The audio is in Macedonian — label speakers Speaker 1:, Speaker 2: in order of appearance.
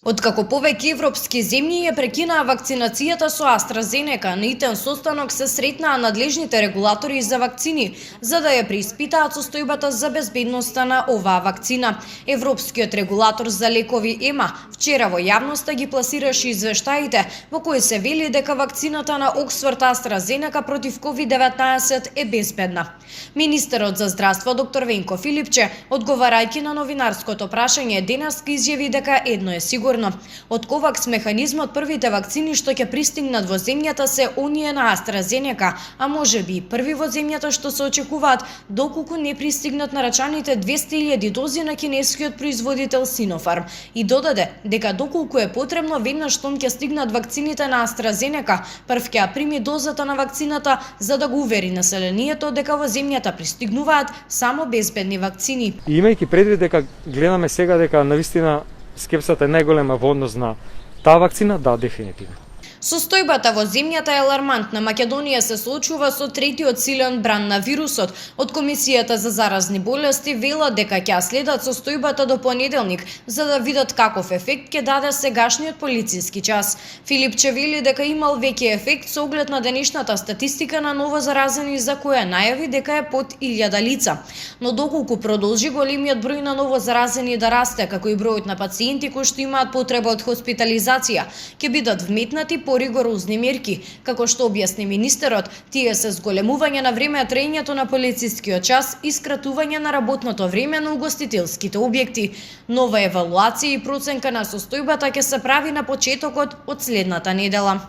Speaker 1: Откако повеќе европски земји ја прекинаа вакцинацијата со AstraZeneca, на итен состанок се сретнаа надлежните регулатори за вакцини, за да ја преиспитаат состојбата за безбедноста на оваа вакцина. Европскиот регулатор за лекови ЕМА вчера во јавноста ги пласираше извештаите во кои се вели дека вакцината на Оксфорд AstraZeneca против COVID-19 е безбедна. Министерот за здравство доктор Венко Филипче, одговарајќи на новинарското прашање, денес изјави дека едно е сигурно. Од Ковакс механизмот првите вакцини што ќе пристигнат во земјата се оние на AstraZeneca, а можеби и први во земјата што се очекуваат доколку не пристигнат нарачаните 200.000 дози на кинескиот производител Sinopharm. И додаде дека доколку е потребно веднаш штом ќе стигнат вакцините на AstraZeneca, прв ќе прими дозата на вакцината за да го увери населението дека во земјата пристигнуваат само безбедни вакцини.
Speaker 2: И имајќи предвид дека гледаме сега дека навистина скепсата е најголема во однос на таа вакцина, да, дефинитивно.
Speaker 1: Состојбата во земјата е алармантна. Македонија се соочува со третиот силен бран на вирусот. Од Комисијата за заразни болести велат дека ќе следат состојбата до понеделник, за да видат каков ефект ќе даде сегашниот полициски час. Филипче вели дека имал веќе ефект со оглед на денешната статистика на ново заразени, за која најави дека е под 1000 лица. Но доколку продолжи големиот број на ново заразени да расте, како и бројот на пациенти кои што имаат потреба од хоспитализација, ќе бидат вметнати поригорозни мерки. Како што објасни министерот, тие се зголемување на време траењето на полицискиот час и скратување на работното време на угостителските објекти. Нова евалуација и проценка на состојбата ќе се прави на почетокот од следната недела.